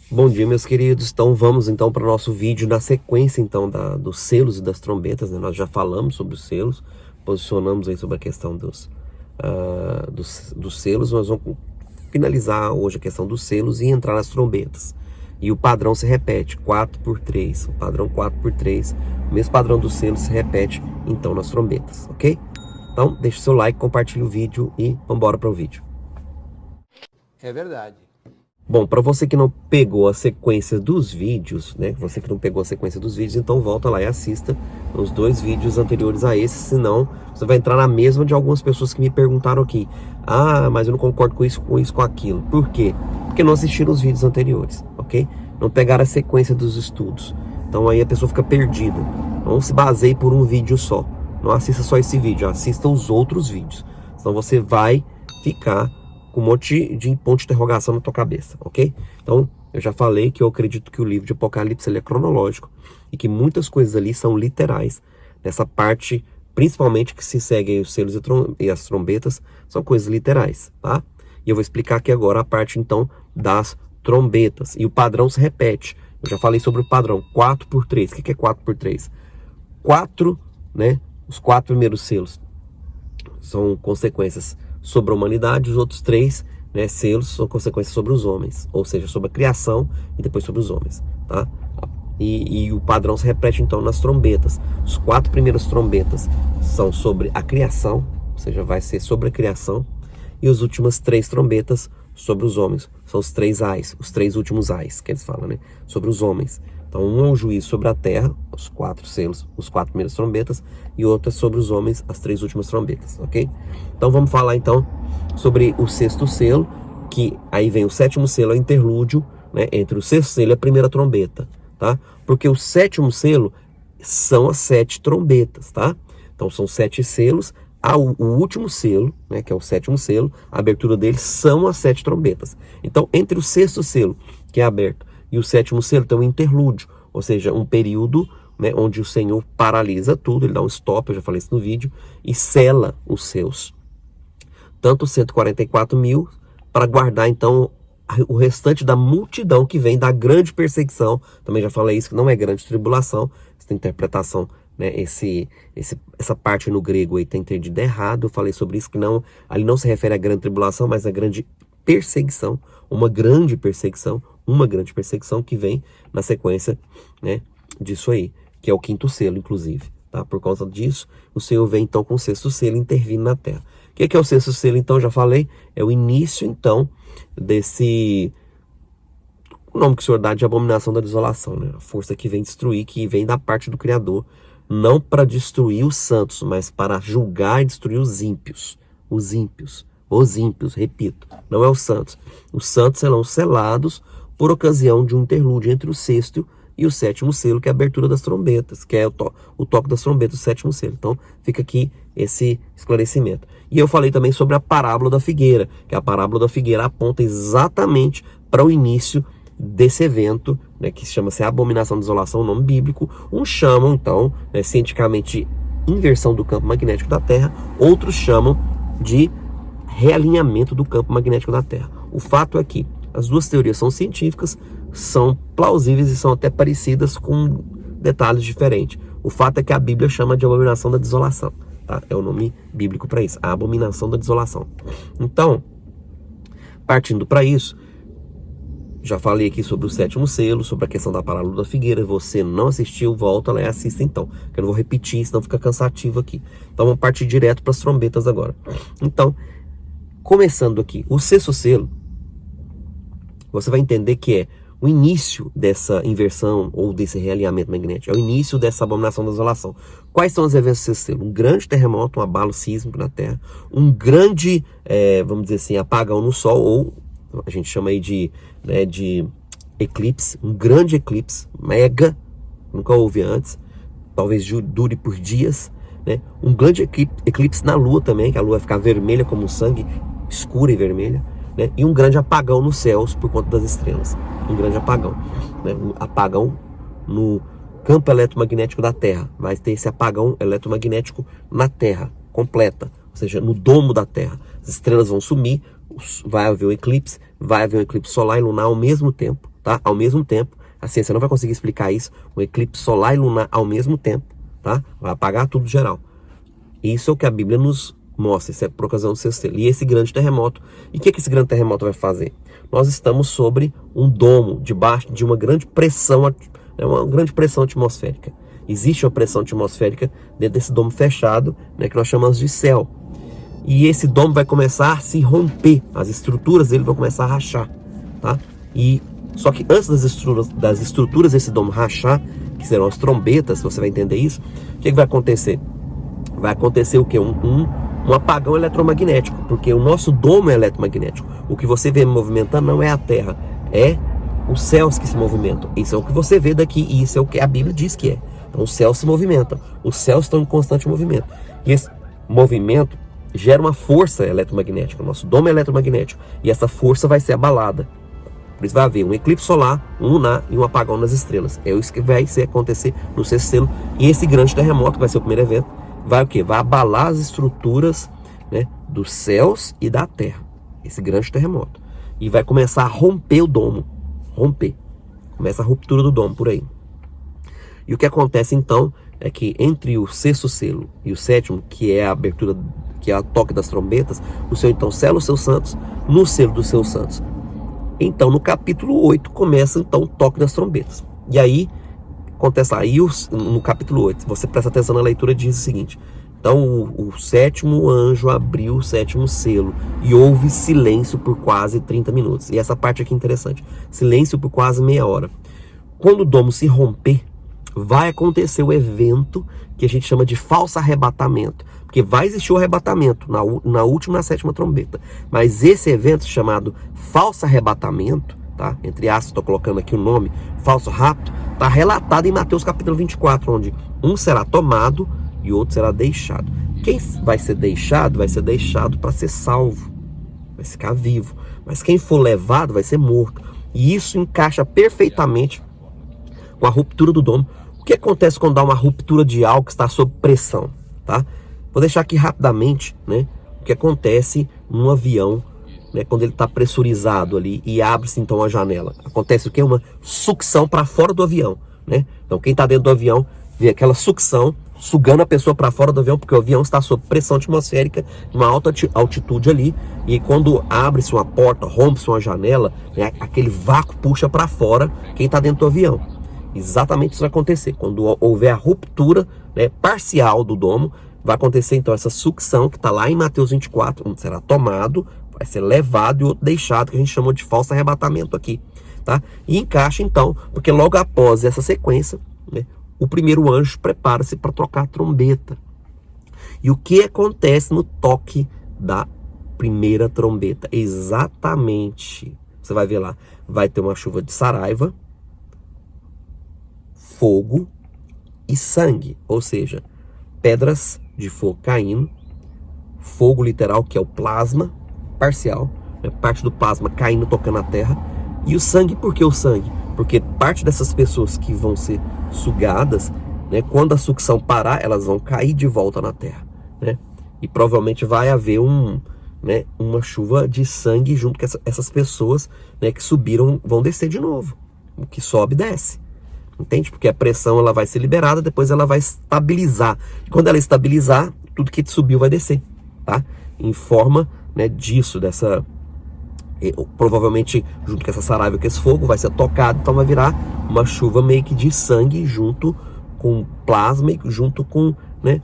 Bom dia, meus queridos. Então vamos então para o nosso vídeo na sequência então dos selos e das trombetas, né? Nós já falamos sobre os selos, posicionamos aí sobre a questão dos selos. Nós vamos finalizar hoje a questão dos selos e entrar nas trombetas. E o padrão se repete, 4x3, o padrão 4x3, o mesmo padrão dos selos se repete então nas trombetas, ok? Então deixe seu like, compartilhe o vídeo e vamos embora para o vídeo. É verdade. Bom, para você que não pegou a sequência dos vídeos, né? Você que não pegou a sequência dos vídeos, então volta lá e assista os 2 vídeos anteriores a esse, senão você vai entrar na mesma de algumas pessoas que me perguntaram aqui. Ah, mas eu não concordo com isso, com aquilo. Por quê? Porque não assistiram os vídeos anteriores, ok? Não pegaram a sequência dos estudos. Então aí a pessoa fica perdida. Não se baseie por um vídeo só. Não assista só esse vídeo, assista os outros vídeos. Senão você vai ficar com um monte de ponto de interrogação na tua cabeça, ok? Então, eu já falei que eu acredito que o livro de Apocalipse ele é cronológico e que muitas coisas ali são literais. Nessa parte, principalmente que se seguem os selos e as trombetas, são coisas literais, tá? E eu vou explicar aqui agora a parte, então, das trombetas. E o padrão se repete. Eu já falei sobre o padrão, 4x3. O que é 4x3? 4, né? Os 4 primeiros selos são consequências sobre a humanidade, os outros 3, né, selos são consequências sobre os homens, ou seja, sobre a criação e depois sobre os homens, tá? E o padrão se repete então nas trombetas. Os 4 primeiras trombetas são sobre a criação, ou seja, vai ser sobre a criação, e as últimas 3 trombetas sobre os homens, são os 3 ais, os 3 últimos ais que eles falam, né, sobre os homens. Então, um é um juízo sobre a terra, os 4 selos, os 4 primeiras trombetas, e outra sobre os homens, as 3 últimas trombetas, ok? Então, vamos falar então sobre o 6º selo, que aí vem o 7º selo, é o interlúdio, né, entre o 6º selo e a primeira trombeta, tá? Porque o 7º selo são as 7 trombetas, tá? Então, são 7 selos, o último selo, né, que é o 7º selo, a abertura dele são as 7 trombetas. Então, entre o 6º selo, que é aberto, e o 7º selo tem um interlúdio, ou seja, um período, né, onde o Senhor paralisa tudo, ele dá um stop, eu já falei isso no vídeo, e sela os seus. Tanto 144 mil, para guardar então o restante da multidão que vem da grande perseguição. Também já falei isso, que não é grande tribulação, essa interpretação, né, essa parte no grego aí tem entendido errado. Eu falei sobre isso, que não, ali não se refere à grande tribulação, mas à grande perseguição, uma grande perseguição que vem na sequência, né, disso aí, que é o 5º selo, inclusive, tá? Por causa disso, o Senhor vem então com o 6º selo intervindo na terra. O que é o 6º selo, então? Já falei, é o início, então, o nome que o Senhor dá de abominação da desolação, né? A força que vem destruir, que vem da parte do Criador, não para destruir os santos, mas para julgar e destruir os ímpios, repito, não é os santos. Os santos serão selados por ocasião de um interlúdio entre o 6º e o 7º selo, que é a abertura das trombetas, que é o toque das trombetas, o 7º selo. Então, fica aqui esse esclarecimento. E eu falei também sobre a parábola da figueira, que a parábola da figueira aponta exatamente para o início desse evento, né, que chama-se abominação da desolação, o nome bíblico. Uns chamam, então, né, cientificamente, inversão do campo magnético da Terra, outros chamam de realinhamento do campo magnético da Terra. O fato é que as duas teorias são científicas, são plausíveis e são até parecidas, com detalhes diferentes. O fato é que a Bíblia chama de abominação da desolação, tá? É o nome bíblico para isso, a abominação da desolação. Então, partindo para isso, já falei aqui sobre o 7º selo, sobre a questão da parábola da figueira. Você não assistiu, volta lá e assista então, que eu não vou repetir, senão fica cansativo aqui. Então vamos partir direto para as trombetas agora. Então, começando aqui, o 6º selo, você vai entender que é o início dessa inversão ou desse realinhamento magnético, é o início dessa abominação da desolação. Quais são os eventos do 6º selo? Um grande terremoto, um abalo sísmico na Terra, um grande, vamos dizer assim, apagão no Sol, ou a gente chama aí de eclipse, um grande eclipse, mega, nunca houve antes, talvez dure por dias, né? Um grande eclipse na Lua também, que a Lua vai ficar vermelha como sangue, escura e vermelha, né? E um grande apagão nos céus por conta das estrelas, um grande apagão, né? Um apagão no campo eletromagnético da Terra, vai ter esse apagão eletromagnético na Terra, completa, ou seja, no domo da Terra. As estrelas vão sumir, vai haver um eclipse solar e lunar ao mesmo tempo, tá? Ao mesmo tempo. A ciência não vai conseguir explicar isso. Um eclipse solar e lunar ao mesmo tempo, tá? Vai apagar tudo geral. Isso é o que a Bíblia nos mostra. Isso é por ocasião do sexto selo. E esse grande terremoto. E o que esse grande terremoto vai fazer? Nós estamos sobre um domo, debaixo de uma grande pressão, atmosférica. Existe uma pressão atmosférica dentro desse domo fechado, né, que nós chamamos de céu. E esse domo vai começar a se romper. As estruturas dele vão começar a rachar, tá? Só que antes das estruturas desse domo rachar, que serão as trombetas, você vai entender isso, o que vai acontecer? Vai acontecer o quê? Um apagão eletromagnético, porque o nosso domo é eletromagnético. O que você vê movimentando não é a Terra, é os céus que se movimentam. Isso é o que você vê daqui e isso é o que a Bíblia diz que é. Então os céus se movimentam, os céus estão em constante movimento. E esse movimento gera uma força eletromagnética. O nosso domo é eletromagnético e essa força vai ser abalada. Por isso vai haver um eclipse solar, um lunar e um apagão nas estrelas. É isso que vai acontecer no sexto selo. E esse grande terremoto, que vai ser o primeiro evento, vai o quê? Vai abalar as estruturas, né, dos céus e da terra. Esse grande terremoto. E vai começar a romper o domo. Romper. Começa a ruptura do domo por aí. E o que acontece então é que entre o sexto selo e o sétimo, que é a abertura, que é o toque das trombetas, o Senhor então sela os seus santos no selo dos seus santos. Então no capítulo 8 começa então o toque das trombetas. E aí acontece aí no capítulo 8, você presta atenção na leitura, diz o seguinte: então o sétimo anjo abriu o sétimo selo e houve silêncio por quase 30 minutos. E essa parte aqui é interessante. Silêncio por quase meia hora. Quando o domo se romper, vai acontecer o evento que a gente chama de falso arrebatamento. Porque vai existir o arrebatamento na última e na sétima trombeta. Mas esse evento chamado falso arrebatamento, tá? Entre aspas, estou colocando aqui o nome, falso rapto, está relatado em Mateus capítulo 24, onde um será tomado e outro será deixado. Quem vai ser deixado para ser salvo, vai ficar vivo. Mas quem for levado vai ser morto. E isso encaixa perfeitamente com a ruptura do domo. O que acontece quando há uma ruptura de algo que está sob pressão, tá? Vou deixar aqui rapidamente, né, o que acontece num avião, né, quando ele está pressurizado ali e abre-se então a janela. Acontece o quê? Uma sucção para fora do avião, né? Então quem está dentro do avião vê aquela sucção sugando a pessoa para fora do avião, porque o avião está sob pressão atmosférica, uma alta altitude ali, e quando abre-se uma porta, rompe-se uma janela, né, aquele vácuo puxa para fora quem está dentro do avião. Exatamente isso vai acontecer. Quando houver a ruptura, né, parcial do domo, vai acontecer então essa sucção que está lá em Mateus 24, um será tomado, vai ser levado e outro deixado, que a gente chamou de falso arrebatamento aqui, tá? E encaixa então, porque logo após essa sequência, né, o primeiro anjo prepara-se para tocar a trombeta. E o que acontece no toque da primeira trombeta? Exatamente, você vai ver lá, vai ter uma chuva de saraiva, fogo e sangue, ou seja, pedras de fogo caindo, fogo literal, que é o plasma parcial, né, parte do plasma caindo, tocando a terra, e o sangue. Por que o sangue? Porque parte dessas pessoas que vão ser sugadas, né, quando a sucção parar, elas vão cair de volta na terra, né, e provavelmente vai haver uma chuva de sangue junto com essas pessoas, né, que subiram, vão descer de novo. O que sobe, desce. Entende? Porque a pressão ela vai ser liberada, depois ela vai estabilizar. E quando ela estabilizar, tudo que subiu vai descer, tá? Em forma, né, disso, provavelmente junto com essa saraiva, com esse fogo, vai ser tocado, então vai virar uma chuva meio que de sangue junto com plasma e junto com, né,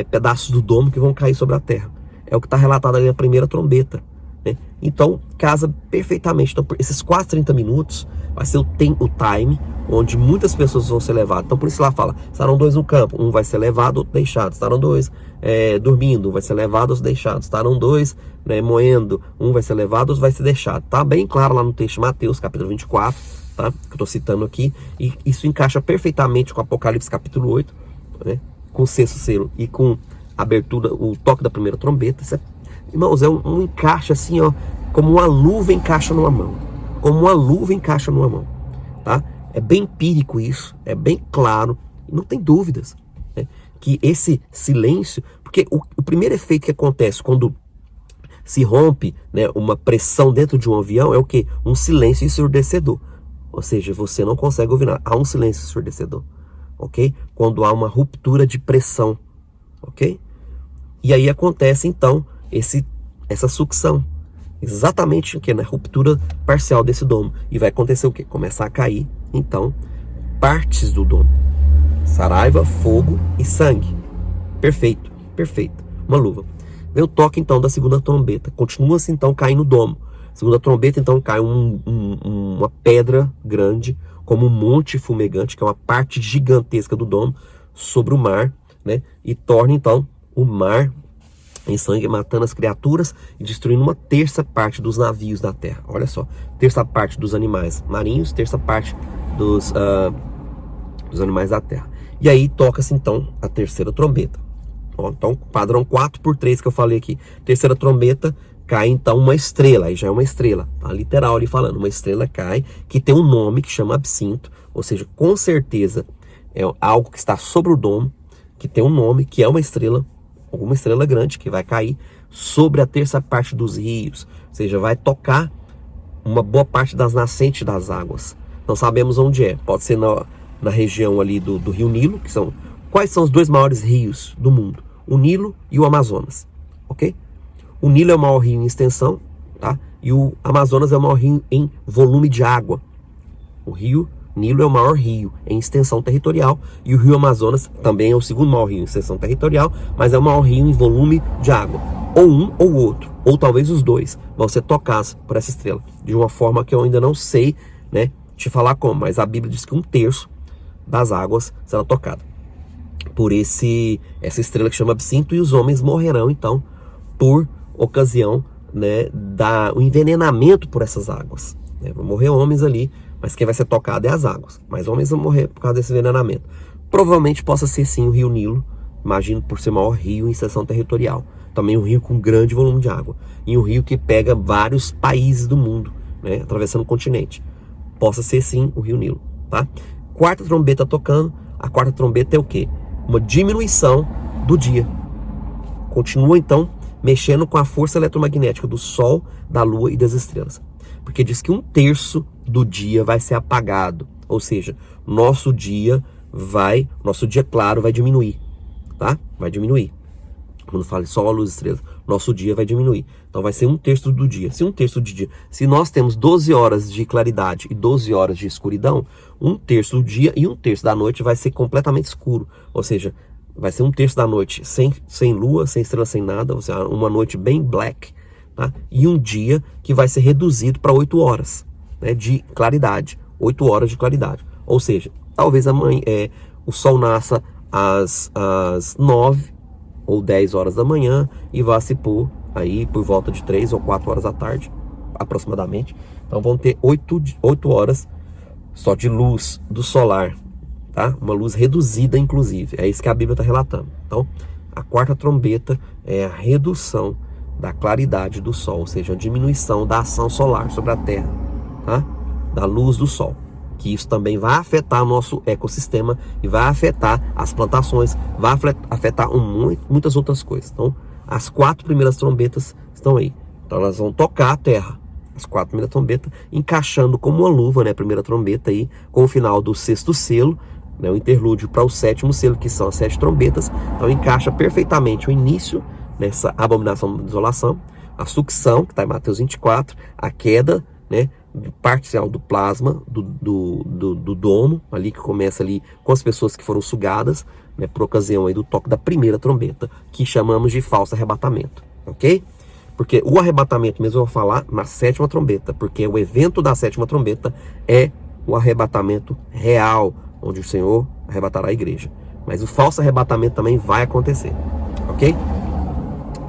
pedaços do domo que vão cair sobre a terra. É o que está relatado ali na primeira trombeta, né? Então casa perfeitamente. Então esses quase 30 minutos vai ser o time onde muitas pessoas vão ser levadas. Então por isso lá fala, estarão dois no campo, um vai ser levado, outro deixado. Estarão dois dormindo, um vai ser levado, outro deixado. Estarão dois, né, moendo, um vai ser levado, outro vai ser deixado. Tá bem claro lá no texto de Mateus capítulo 24, tá? Que eu estou citando aqui, e isso encaixa perfeitamente com Apocalipse capítulo 8, né? Com o sexto selo e com a abertura, o toque da primeira trombeta. Isso irmãos, é um encaixe assim, ó, como uma luva encaixa numa mão. Como uma luva encaixa numa mão, tá? É bem empírico isso, é bem claro, não tem dúvidas, né, que esse silêncio, porque o primeiro efeito que acontece quando se rompe, né, uma pressão dentro de um avião é o quê? Um silêncio ensurdecedor. Ou seja, você não consegue ouvir nada. Há um silêncio ensurdecedor, ok? Quando há uma ruptura de pressão, ok? E aí acontece, então, essa sucção. Exatamente o que? Na ruptura parcial desse domo. E vai acontecer o quê? Começar a cair, então, partes do domo. Saraiva, fogo e sangue. Perfeito, perfeito. Uma luva. Vem o toque, então, da segunda trombeta. Continua-se, então, caindo o domo. Segunda trombeta, então, cai uma pedra grande, como um monte fumegante, que é uma parte gigantesca do domo, sobre o mar, né? E torna, então, o mar em sangue, matando as criaturas e destruindo uma terça parte dos navios da terra. Olha só, terça parte dos animais marinhos, terça parte dos animais da terra. E aí toca-se, então, a terceira trombeta. Ó, então, padrão 4x3 que eu falei aqui. Terceira trombeta, cai então uma estrela, aí já é uma estrela, tá literal ali falando, uma estrela cai, que tem um nome que chama absinto, ou seja, com certeza é algo que está sobre o domo, que tem um nome, que é uma estrela, alguma estrela grande, que vai cair sobre a terça parte dos rios, ou seja, vai tocar uma boa parte das nascentes das águas. Não sabemos onde é, pode ser na região ali do Rio Nilo, que são, quais são os dois maiores rios do mundo? O Nilo e o Amazonas, ok? O Nilo é o maior rio em extensão, tá? E o Amazonas é o maior rio em volume de água. O rio Nilo é o maior rio em extensão territorial e o rio Amazonas também é o segundo maior rio em extensão territorial, mas é o maior rio em volume de água. Ou um ou outro, ou talvez os dois, vão ser tocados por essa estrela, de uma forma que eu ainda não sei, né, te falar como, mas a Bíblia diz que 1/3 das águas será tocada por essa estrela que chama absinto, e os homens morrerão, então, por ocasião, né, o envenenamento por essas águas, né? Vão morrer homens ali, mas quem vai ser tocado é as águas, mas homens vão morrer por causa desse envenenamento. Provavelmente possa ser sim o Rio Nilo, imagino, por ser o maior rio em extensão territorial, também um rio com grande volume de água, e um rio que pega vários países do mundo, né, atravessando o continente. Possa ser sim o Rio Nilo, tá? Quarta trombeta tocando. A quarta trombeta é o quê? Uma diminuição do dia. Continua então mexendo com a força eletromagnética do Sol, da Lua e das estrelas. Porque diz que 1/3 do dia vai ser apagado. Ou seja, nosso dia claro vai diminuir, tá? Vai diminuir. Quando fala Sol, Luz e Estrelas, nosso dia vai diminuir. Então vai ser 1/3 do dia. Se 1/3 do dia, se nós temos 12 horas de claridade e 12 horas de escuridão, 1/3 do dia e 1/3 da noite vai ser completamente escuro. Ou seja, vai ser 1/3 da noite sem lua, sem estrela, sem nada. Ou seja, uma noite bem black, tá? E um dia que vai ser reduzido para 8 horas, né, de claridade. 8 horas de claridade. Ou seja, talvez amanhã o Sol nasça às 9 ou 10 horas da manhã e vá se pôr aí por volta de 3 ou 4 horas da tarde, aproximadamente. Então vão ter 8 horas só de luz do solar, tá? Uma luz reduzida, inclusive. É isso que a Bíblia está relatando. Então, a quarta trombeta é a redução da claridade do Sol, ou seja, a diminuição da ação solar sobre a Terra, tá? Da luz do Sol. Que isso também vai afetar nosso ecossistema e vai afetar as plantações, vai afetar muitas outras coisas. Então, as 4 primeiras trombetas estão aí. Então, elas vão tocar a terra. As 4 primeiras trombetas, encaixando como uma luva, né? A primeira trombeta aí, com o final do 6º selo, né? O interlúdio para o 7º selo, que são as 7 trombetas. Então, encaixa perfeitamente o início nessa abominação da desolação, a sucção, que está em Mateus 24, a queda, né, parcial do plasma do domo, ali que começa ali com as pessoas que foram sugadas, né, por ocasião aí do toque da primeira trombeta, que chamamos de falso arrebatamento, ok? Porque o arrebatamento mesmo eu vou falar na 7ª trombeta, porque o evento da 7ª trombeta é o arrebatamento real, onde o Senhor arrebatará a igreja. Mas o falso arrebatamento também vai acontecer, ok?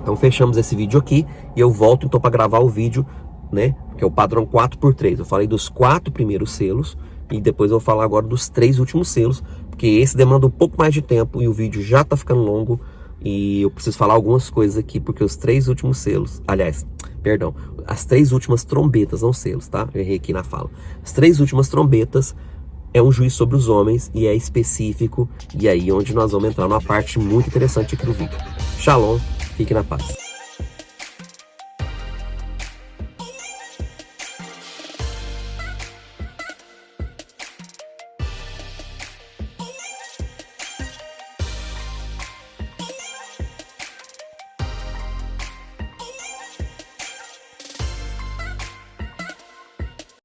Então fechamos esse vídeo aqui e eu volto então para gravar o vídeo, né, que é o padrão 4x3. Eu falei dos 4 primeiros selos e depois eu vou falar agora dos 3 últimos selos, porque esse demanda um pouco mais de tempo e o vídeo já tá ficando longo e eu preciso falar algumas coisas aqui, porque os 3 últimos selos, aliás, perdão, as 3 últimas trombetas, não selos, tá? Eu errei aqui na fala. As 3 últimas trombetas é um juízo sobre os homens e é específico, e aí onde nós vamos entrar numa parte muito interessante aqui do vídeo. Shalom, fique na paz.